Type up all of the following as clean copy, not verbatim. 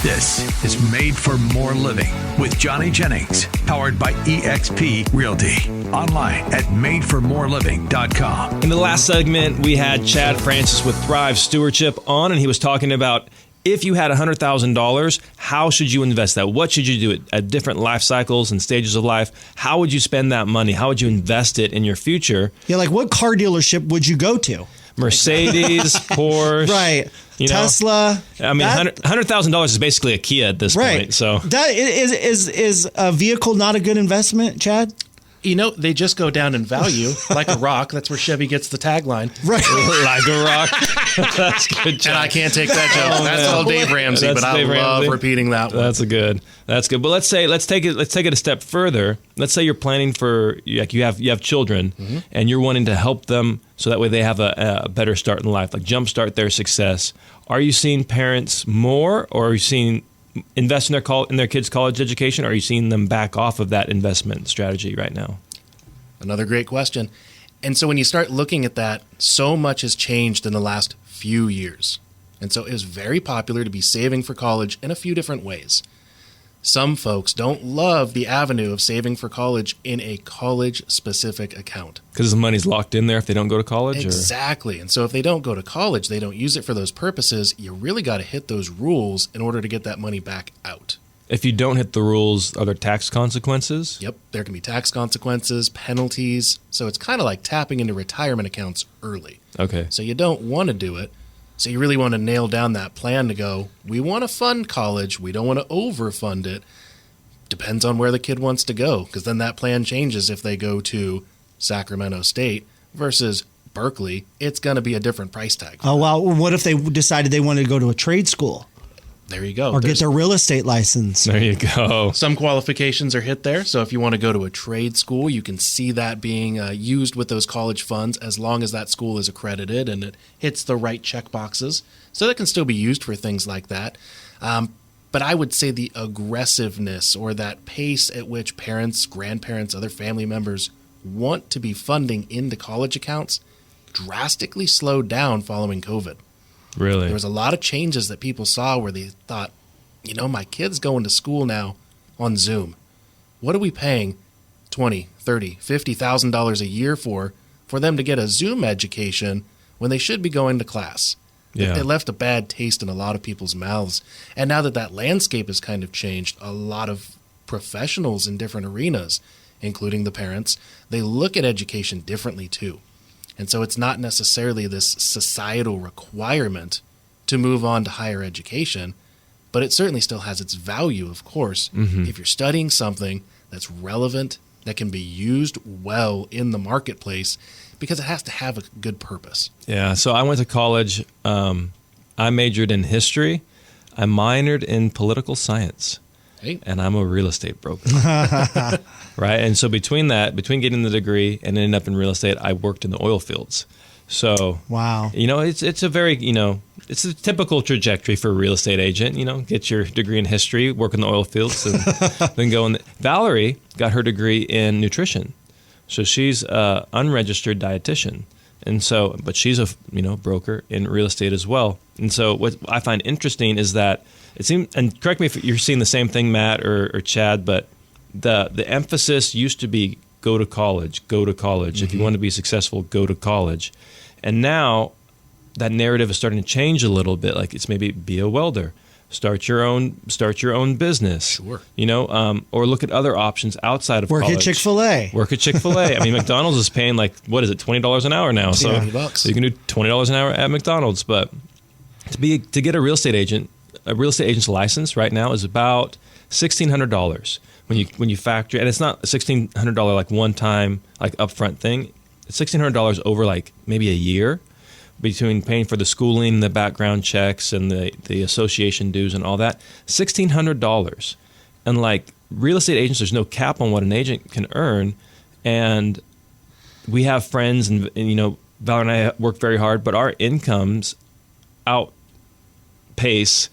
This is Made for More Living with Johnny Jennings, powered by eXp Realty. Online at madeformoreliving.com. In the last segment, we had Chad Francis with Thrive Stewardship on, and he was talking about if you had $100,000, how should you invest that? What should you do at different life cycles and stages of life? How would you spend that money? How would you invest it in your future? Yeah, like what car dealership would you go to? Mercedes, Porsche, right? Tesla. I mean, $100,000 is basically a Kia at this point. So that is a vehicle not a good investment, Chad? You know, they just go down in value like a rock. That's where Chevy gets the tagline. Right. Like a rock. That's good job. And I can't take that joke. That's all Dave Ramsey, but I love repeating that one. That's good. But let's take it a step further. Let's say you're planning for, like, you have children, and you're wanting to help them so that way they have a better start in life, like jumpstart their success. Are you seeing parents more, or are you seeing invest in their kids' college education, or are you seeing them back off of that investment strategy right now? Another great question. And so when you start looking at that, so much has changed in the last few years. And so it is very popular to be saving for college in a few different ways. Some folks don't love the avenue of saving for college in a college-specific account. Because the money's locked in there if they don't go to college? Exactly. And so if they don't go to college, they don't use it for those purposes, you really got to hit those rules in order to get that money back out. If you don't hit the rules, are there tax consequences? Yep. There can be tax consequences, penalties. So it's kind of like tapping into retirement accounts early. Okay. So you don't want to do it. So you really want to nail down that plan to go, we want to fund college. We don't want to overfund it. Depends on where the kid wants to go, because then that plan changes if they go to Sacramento State versus Berkeley. It's going to be a different price tag. Oh, well, what if they decided they wanted to go to a trade school? There you go. Or get their real estate license. There you go. Some qualifications are hit there. So if you want to go to a trade school, you can see that being used with those college funds as long as that school is accredited and it hits the right check boxes. So that can still be used for things like that. But I would say the aggressiveness or that pace at which parents, grandparents, other family members want to be funding into college accounts drastically slowed down following COVID. Really? There was a lot of changes that people saw where they thought, you know, my kid's going to school now on Zoom. What are we paying $20,000, $30,000, $50,000 a year for them to get a Zoom education when they should be going to class? Yeah. It left a bad taste in a lot of people's mouths. And now that landscape has kind of changed, a lot of professionals in different arenas, including the parents, they look at education differently too. And so it's not necessarily this societal requirement to move on to higher education, but it certainly still has its value, of course, if you're studying something that's relevant, that can be used well in the marketplace, because it has to have a good purpose. Yeah, so I went to college. I majored in history. I minored in political science. Hey. And I'm a real estate broker. Right? And so between getting the degree and ending up in real estate, I worked in the oil fields. So, wow. You know, it's a very, it's a typical trajectory for a real estate agent, get your degree in history, work in the oil fields, and then go in. Valerie got her degree in nutrition. So she's an unregistered dietitian. And so, but she's a, broker in real estate as well. And so what I find interesting is that it seems, and correct me if you're seeing the same thing, Matt or Chad, but the emphasis used to be go to college. If you want to be successful, go to college. And now that narrative is starting to change a little bit. Like it's maybe be a welder, start your own business. Sure. Or look at other options outside of college. Work at Chick-fil-A. Work at Chick-fil-A. I mean, McDonald's is paying $20 an hour now. So you can do $20 an hour at McDonald's. But to get a real estate agent's license right now is about $1,600 when you factor, and it's not a $1,600 like one time like upfront thing. It's $1,600 over like maybe a year between paying for the schooling, the background checks, and the association dues and all that. $1,600, and like real estate agents, there's no cap on what an agent can earn, and we have friends and Valerie and I work very hard, but our incomes outpace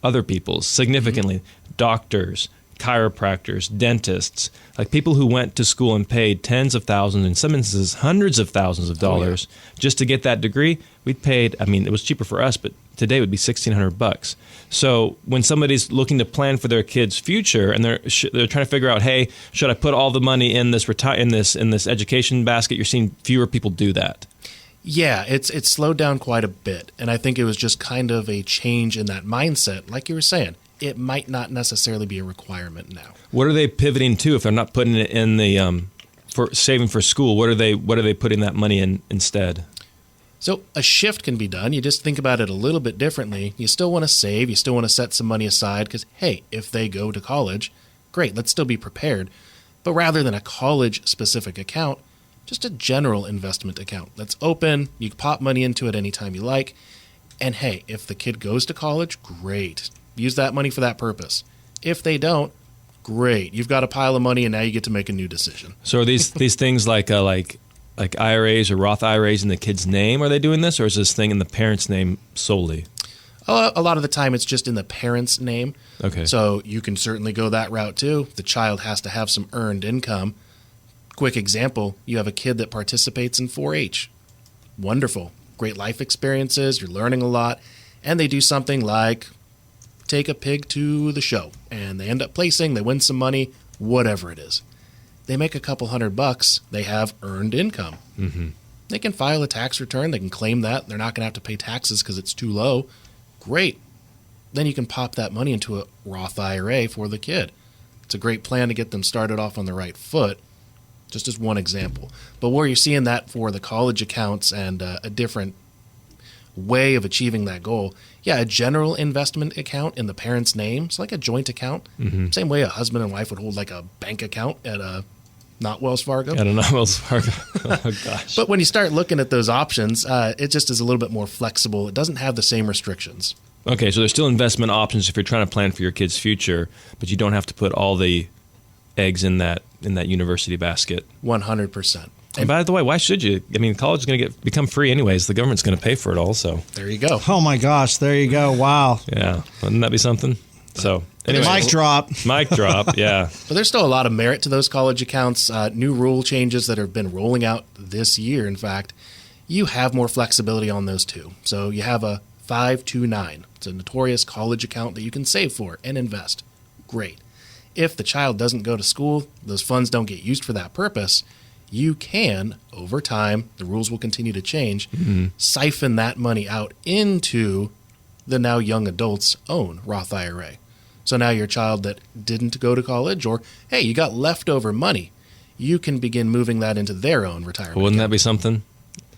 other people's significantly. Doctors, chiropractors, dentists, like people who went to school and paid tens of thousands, in some instances hundreds of thousands of dollars just to get that degree. We paid, I mean, it was cheaper for us, but today it would be $1,600. So when somebody's looking to plan for their kid's future and they're trying to figure out, hey, should I put all the money in this in this education basket? You're seeing fewer people do that. Yeah, it's slowed down quite a bit. And I think it was just kind of a change in that mindset. Like you were saying, it might not necessarily be a requirement now. What are they pivoting to if they're not putting it in the for saving for school? What are they putting that money in instead? So a shift can be done. You just think about it a little bit differently. You still want to save. You still want to set some money aside because, hey, if they go to college, great, let's still be prepared. But rather than a college-specific account, just a general investment account that's open. You can pop money into it anytime you like. And, hey, if the kid goes to college, great. Use that money for that purpose. If they don't, great. You've got a pile of money, and now you get to make a new decision. So are these things like IRAs or Roth IRAs in the kid's name? Are they doing this, or is this thing in the parent's name solely? A lot of the time, it's just in the parent's name. Okay. So you can certainly go that route too. The child has to have some earned income. Quick example: you have a kid that participates in 4-H. Wonderful, great life experiences. You're learning a lot, and they do something like take a pig to the show, and they end up placing. They win some money, whatever it is. They make a couple $100, they have earned income. Mm-hmm. They can file a tax return. They can claim that. They're not going to have to pay taxes because it's too low. Great. Then you can pop that money into a Roth IRA for the kid. It's a great plan to get them started off on the right foot, just as one example. But where you're seeing that for the college accounts and a different way of achieving that goal, yeah, a general investment account in the parent's name, it's like a joint account. Mm-hmm. Same way a husband and wife would hold like a bank account at a not Wells Fargo. I don't know, Wells Fargo. Oh, gosh. But when you start looking at those options, it just is a little bit more flexible. It doesn't have the same restrictions. Okay, so there's still investment options if you're trying to plan for your kid's future, but you don't have to put all the eggs in that university basket. 100%. And by the way, why should you? I mean, college is going to become free anyways. The government's going to pay for it all, so. There you go. Oh my gosh, there you go. Wow. Yeah, wouldn't that be something? So, anyway. Mic drop. Mic drop, yeah. But there's still a lot of merit to those college accounts. New rule changes that have been rolling out this year, in fact, you have more flexibility on those too. So you have a 529. It's a notorious college account that you can save for and invest. Great. If the child doesn't go to school, those funds don't get used for that purpose, you can, over time, the rules will continue to change, siphon that money out into the now young adult's own Roth IRA. So now your child that didn't go to college, or, hey, you got leftover money, you can begin moving that into their own retirement Wouldn't account. that be something?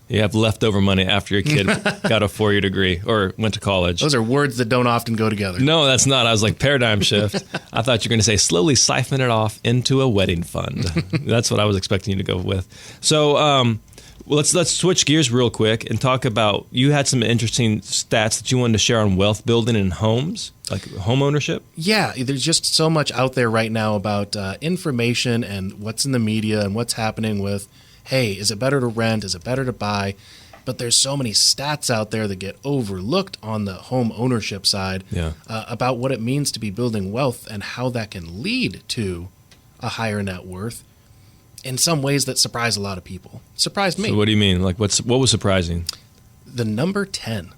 You have leftover money after your kid got a 4-year degree or went to college. Those are words that don't often go together. No, that's not. I was like, paradigm shift. I thought you were going to say slowly siphon it off into a wedding fund. That's what I was expecting you to go with. So let's switch gears real quick and talk about, you had some interesting stats that you wanted to share on wealth building in homes, like home ownership. Yeah, there's just so much out there right now about information and what's in the media and what's happening with, hey, is it better to rent? Is it better to buy? But there's so many stats out there that get overlooked on the home ownership side about what it means to be building wealth and how that can lead to a higher net worth in some ways that surprise a lot of people. Surprised me. So what do you mean? Like what was surprising? The number 10.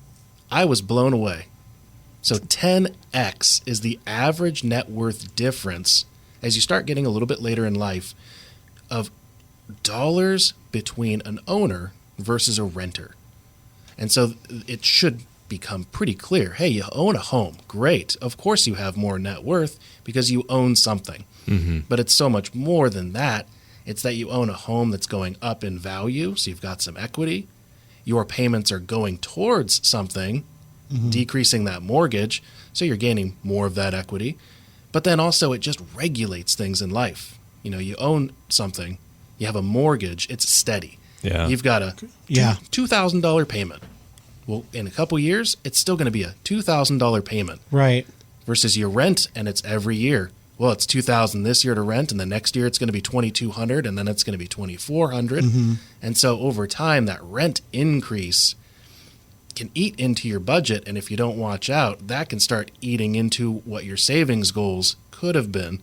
I was blown away. So 10x is the average net worth difference as you start getting a little bit later in life of dollars between an owner versus a renter. And so it should become pretty clear. Hey, you own a home. Great. Of course you have more net worth because you own something. Mm-hmm. But it's so much more than that. It's that you own a home that's going up in value, so you've got some equity. Your payments are going towards something, decreasing that mortgage, so you're gaining more of that equity. But then also it just regulates things in life. You know, you own something, you have a mortgage, it's steady. Yeah. You've got a $2,000 payment. Well, in a couple years, it's still going to be a $2,000 payment. Right. Versus your rent, and it's every year. Well, it's $2,000 this year to rent, and the next year it's going to be $2,200, and then it's going to be $2,400. And so over time, that rent increase can eat into your budget, and if you don't watch out, that can start eating into what your savings goals could have been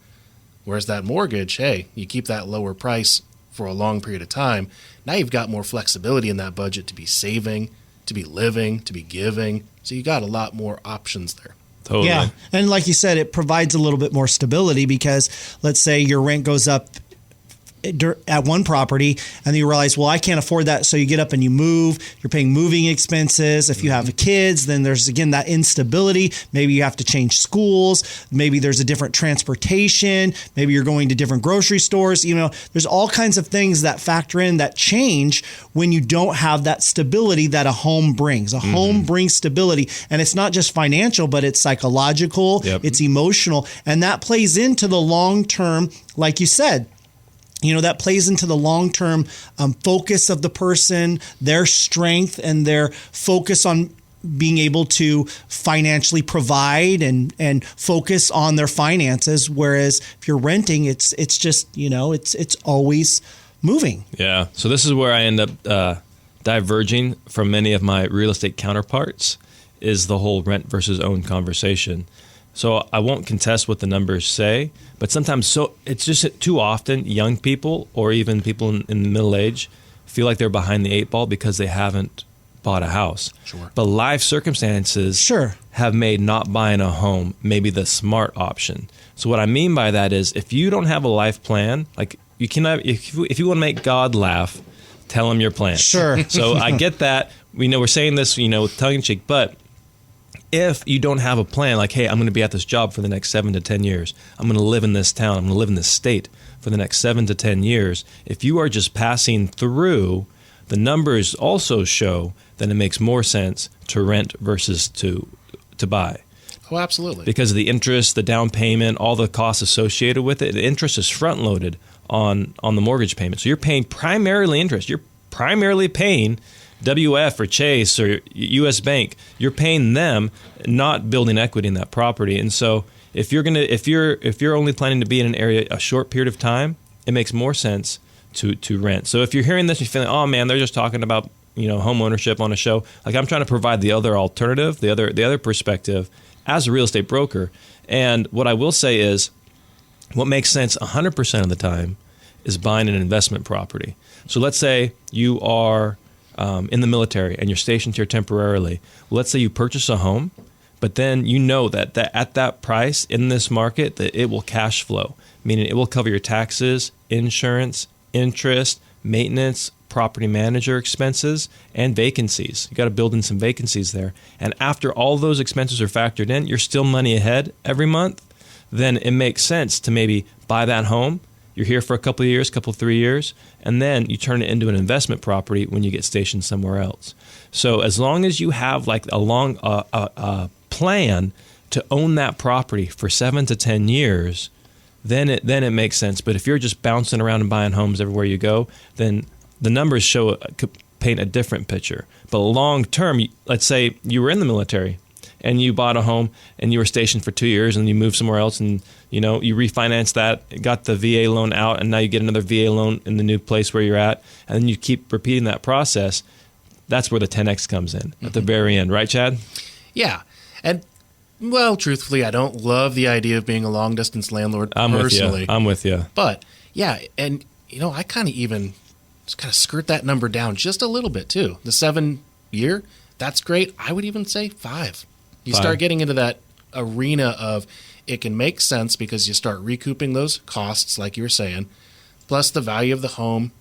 Whereas that mortgage, hey, you keep that lower price for a long period of time. Now you've got more flexibility in that budget to be saving, to be living, to be giving. So you got a lot more options there. Totally. Yeah. And like you said, it provides a little bit more stability because let's say your rent goes up at one property and then you realize, well, I can't afford that. So you get up and you move, you're paying moving expenses. If you have kids, then there's again that instability. Maybe you have to change schools. Maybe there's a different transportation. Maybe you're going to different grocery stores. You know, there's all kinds of things that factor in that change when you don't have that stability that a home brings. A home brings stability, and it's not just financial, but it's psychological, it's emotional, and that plays into the long term, like you said. You know, that plays into the long-term focus of the person, their strength and their focus on being able to financially provide and focus on their finances. Whereas if you're renting, it's just, you know, it's always moving. Yeah. So this is where I end up diverging from many of my real estate counterparts is the whole rent versus own conversation. So I won't contest what the numbers say, but sometimes it's just too often young people or even people in the middle age feel like they're behind the eight ball because they haven't bought a house. Sure. But life circumstances have made not buying a home maybe the smart option. So what I mean by that is if you don't have a life plan, like you cannot, if you want to make God laugh, tell him your plan. Sure. So I get that. We know we're saying this, you know, with tongue in cheek, but if you don't have a plan, like, hey, I'm going to be at this job for the next 7 to 10 years. I'm going to live in this town. I'm going to live in this state for the next 7 to 10 years. If you are just passing through, the numbers also show that it makes more sense to rent versus to buy. Oh, absolutely. Because of the interest, the down payment, all the costs associated with it. The interest is front-loaded on the mortgage payment. So you're paying primarily interest. You're primarily paying WF or Chase or U.S. Bank. You're paying them, not building equity in that property. And so if you're only planning to be in an area a short period of time, it makes more sense to rent. So if you're hearing this, you're feeling, oh man, they're just talking about, you know, home ownership on a show. Like, I'm trying to provide the other alternative, the other perspective as a real estate broker. And what I will say is, what makes sense 100% of the time is buying an investment property. So let's say you are in the military and you're stationed here temporarily. Let's say you purchase a home, but then you know that at that price in this market that it will cash flow, meaning it will cover your taxes, insurance, interest, maintenance, property manager expenses, and vacancies. You got to build in some vacancies there. And after all those expenses are factored in, you're still money ahead every month. Then it makes sense to maybe buy that home. You're here for a couple of years, 3 years, and then you turn it into an investment property when you get stationed somewhere else. So as long as you have like a plan to own that property for 7 to 10 years, then it makes sense. But if you're just bouncing around and buying homes everywhere you go, then the numbers could paint a different picture. But long term, let's say you were in the military and you bought a home and you were stationed for 2 years and you moved somewhere else and you refinance that, got the VA loan out, and now you get another VA loan in the new place where you're at, and then you keep repeating that process. That's where the 10X comes in at the very end. Right, Chad? Yeah. And, well, truthfully, I don't love the idea of being a long-distance landlord personally. I'm with you. But, yeah, and, I kind of skirt that number down just a little bit, too. The 7 year, that's great. I would even say 5. You start getting into that arena of it can make sense because you start recouping those costs, like you were saying, plus the value of the home.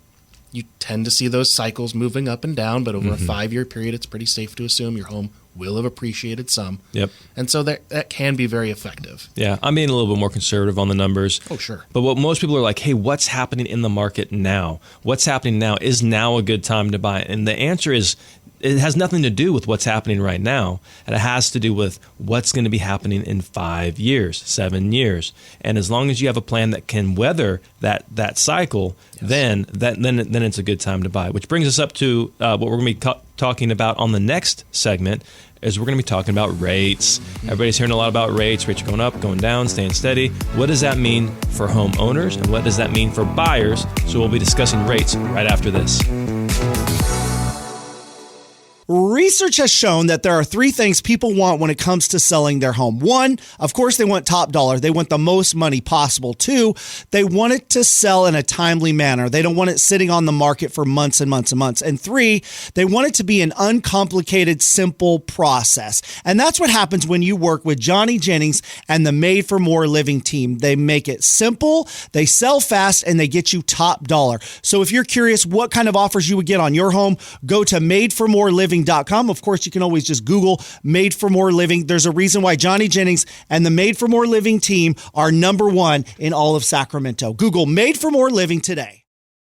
You tend to see those cycles moving up and down, but over a 5-year period, it's pretty safe to assume your home will have appreciated some. Yep. And so that can be very effective. Yeah, I'm being a little bit more conservative on the numbers. Oh, sure. But what most people are like, hey, what's happening in the market now? What's happening now? Is now a good time to buy? And the answer is, it has nothing to do with what's happening right now, and it has to do with what's going to be happening in 5 years, 7 years. And as long as you have a plan that can weather that cycle, then it's a good time to buy. Which brings us up to what we're going to be talking about on the next segment. Is we're going to be talking about rates. Everybody's hearing a lot about rates. Rates are going up, going down, staying steady. What does that mean for homeowners, and what does that mean for buyers? So we'll be discussing rates right after this. Reset research has shown that there are three things people want when it comes to selling their home. One, of course, they want top dollar. They want the most money possible. Two, they want it to sell in a timely manner. They don't want it sitting on the market for months and months and months. And three, they want it to be an uncomplicated, simple process. And that's what happens when you work with Johnny Jennings and the Made for More Living team. They make it simple, they sell fast, and they get you top dollar. So if you're curious what kind of offers you would get on your home, go to madeformoreliving.com. Of course, you can always just Google Made for More Living. There's a reason why Johnny Jennings and the Made for More Living team are number one in all of Sacramento. Google Made for More Living today.